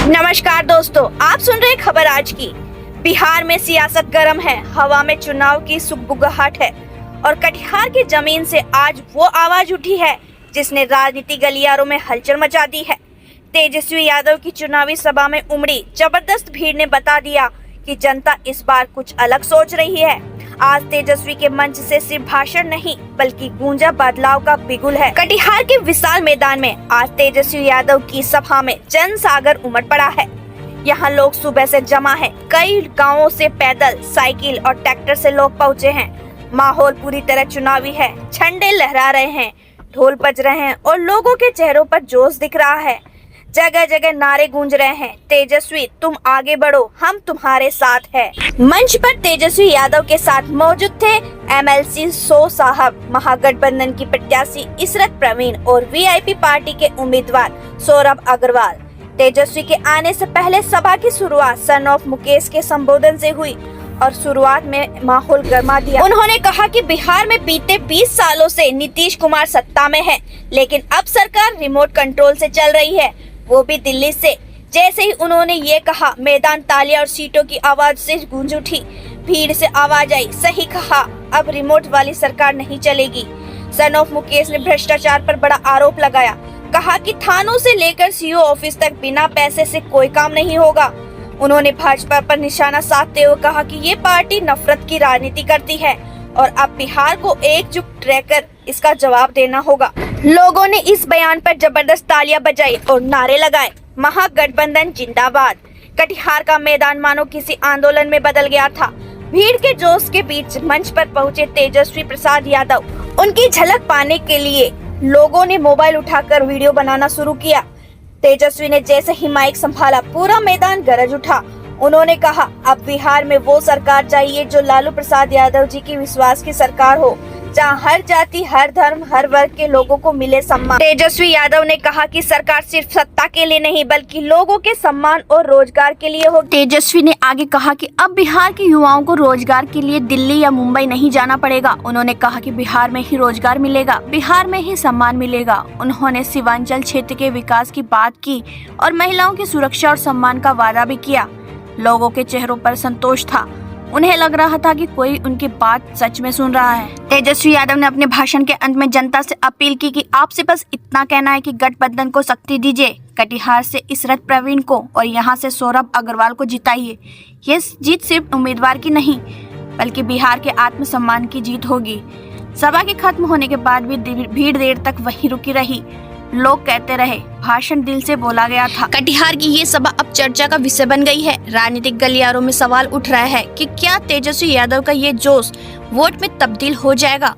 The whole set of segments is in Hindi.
नमस्कार दोस्तों, आप सुन रहे खबर आज की। बिहार में सियासत गर्म है, हवा में चुनाव की सुगबुगाहट है और कटिहार की जमीन से आज वो आवाज उठी है जिसने राजनीति गलियारों में हलचल मचा दी है। तेजस्वी यादव की चुनावी सभा में उमड़ी जबरदस्त भीड़ ने बता दिया कि जनता इस बार कुछ अलग सोच रही है। आज तेजस्वी के मंच से सिर्फ भाषण नहीं बल्कि गूंजा बदलाव का बिगुल है। कटिहार के विशाल मैदान में आज तेजस्वी यादव की सभा में जन सागर उमड़ पड़ा है। यहाँ लोग सुबह से जमा हैं। कई गांवों से पैदल, साइकिल और ट्रैक्टर से लोग पहुँचे हैं। माहौल पूरी तरह चुनावी है। झंडे लहरा रहे हैं, ढोल बज रहे हैं और लोगों के चेहरों पर जोश दिख रहा है। जगह जगह नारे गूंज रहे हैं, तेजस्वी तुम आगे बढ़ो, हम तुम्हारे साथ हैं। मंच पर तेजस्वी यादव के साथ मौजूद थे एमएलसी सो साहब, महागठबंधन की प्रत्याशी इशरत प्रवीण और वीआईपी पार्टी के उम्मीदवार सौरभ अग्रवाल। तेजस्वी के आने से पहले सभा की शुरुआत सन ऑफ मुकेश के संबोधन से हुई और शुरुआत में माहौल गर्मा दिया। उन्होंने कहा कि बिहार में बीते 20 सालों से नीतीश कुमार सत्ता में है, लेकिन अब सरकार रिमोट कंट्रोल से चल रही है, वो भी दिल्ली से। जैसे ही उन्होंने ये कहा, मैदान तालियां और सीटों की आवाज से गूंज उठी। भीड़ से आवाज आई, सही कहा, अब रिमोट वाली सरकार नहीं चलेगी। सन ऑफ मुकेश ने भ्रष्टाचार पर बड़ा आरोप लगाया। कहा कि थानों से लेकर सीओ ऑफिस तक बिना पैसे से कोई काम नहीं होगा। उन्होंने भाजपा पर निशाना साधते हुए कहा कि ये पार्टी नफरत की राजनीति करती है और अब बिहार को एकजुट रहकर इसका जवाब देना होगा। लोगों ने इस बयान पर जबरदस्त तालियां बजाई और नारे लगाए, महागठबंधन जिंदाबाद। कटिहार का मैदान मानो किसी आंदोलन में बदल गया था। भीड़ के जोश के बीच मंच पर पहुंचे तेजस्वी प्रसाद यादव। उनकी झलक पाने के लिए लोगों ने मोबाइल उठाकर वीडियो बनाना शुरू किया। तेजस्वी ने जैसे ही माइक संभाला, पूरा मैदान गरज उठा। उन्होंने कहा, अब बिहार में वो सरकार चाहिए जो लालू प्रसाद यादव जी की विश्वास की सरकार हो, जहां हर जाति, हर धर्म, हर वर्ग के लोगों को मिले सम्मान। तेजस्वी यादव ने कहा कि सरकार सिर्फ सत्ता के लिए नहीं बल्कि लोगों के सम्मान और रोजगार के लिए हो। तेजस्वी ने आगे कहा कि अब बिहार के युवाओं को रोजगार के लिए दिल्ली या मुंबई नहीं जाना पड़ेगा। उन्होंने कहा कि बिहार में ही रोजगार मिलेगा, बिहार में ही सम्मान मिलेगा। उन्होंने सीमांचल क्षेत्र के विकास की बात की और महिलाओं की सुरक्षा और सम्मान का वादा भी किया। लोगों के चेहरों पर संतोष था। उन्हें लग रहा था कि कोई उनकी बात सच में सुन रहा है। तेजस्वी यादव ने अपने भाषण के अंत में जनता से अपील की कि आपसे बस इतना कहना है कि गठबंधन को शक्ति दीजिए, कटिहार से इशरत प्रवीण को और यहाँ से सौरभ अग्रवाल को जिताइए। ये जीत सिर्फ उम्मीदवार की नहीं बल्कि बिहार के आत्मसम्मान की जीत होगी। सभा के खत्म होने के बाद भी भीड़ देर तक वहीं रुकी रही। लोग कहते रहे, भाषण दिल से बोला गया था। कटिहार की ये सभा अब चर्चा का विषय बन गई है। राजनीतिक गलियारों में सवाल उठ रहा है कि क्या तेजस्वी यादव का ये जोश वोट में तब्दील हो जाएगा?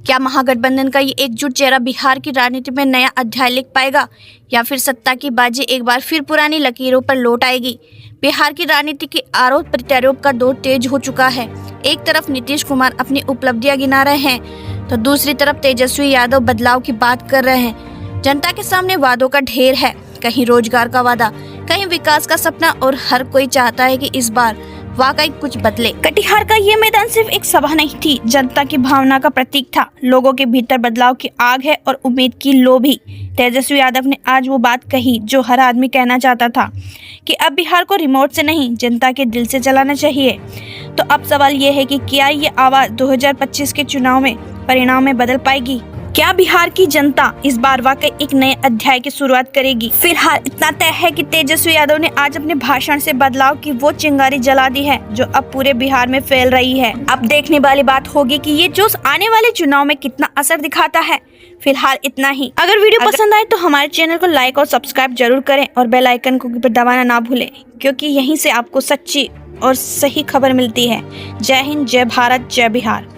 क्या महागठबंधन का ये एकजुट चेहरा बिहार की राजनीति में नया अध्याय लिख पाएगा या फिर सत्ता की बाजी एक बार फिर पुरानी लकीरों पर लौट आएगी? बिहार की राजनीति के आरोप प्रत्यारोप का दौर तेज हो चुका है। एक तरफ नीतीश कुमार अपनी उपलब्धियां गिना रहे हैं तो दूसरी तरफ तेजस्वी यादव बदलाव की बात कर रहे हैं। जनता के सामने वादों का ढेर है, कहीं रोजगार का वादा, कहीं विकास का सपना और हर कोई चाहता है कि इस बार वाकई कुछ बदले। कटिहार का ये मैदान सिर्फ एक सभा नहीं थी, जनता की भावना का प्रतीक था। लोगों के भीतर बदलाव की आग है और उम्मीद की लो भी। तेजस्वी यादव ने आज वो बात कही जो हर आदमी कहना चाहता था कि अब बिहार को रिमोट से नहीं जनता के दिल से चलाना चाहिए। तो अब सवाल ये है कि क्या ये आवाज 2025 के चुनाव में परिणाम में बदल पाएगी? क्या बिहार की जनता इस बार वाकई एक नए अध्याय की शुरुआत करेगी? फिलहाल इतना तय है कि तेजस्वी यादव ने आज अपने भाषण से बदलाव की वो चिंगारी जला दी है जो अब पूरे बिहार में फैल रही है। अब देखने वाली बात होगी कि ये जोश आने वाले चुनाव में कितना असर दिखाता है। फिलहाल इतना ही। अगर वीडियो पसंद आए तो हमारे चैनल को लाइक और सब्सक्राइब जरूर करें और बेल आइकन को दबाना ना भूलें, क्योंकि यहीं से आपको सच्ची और सही खबर मिलती है। जय हिंद, जय भारत, जय बिहार।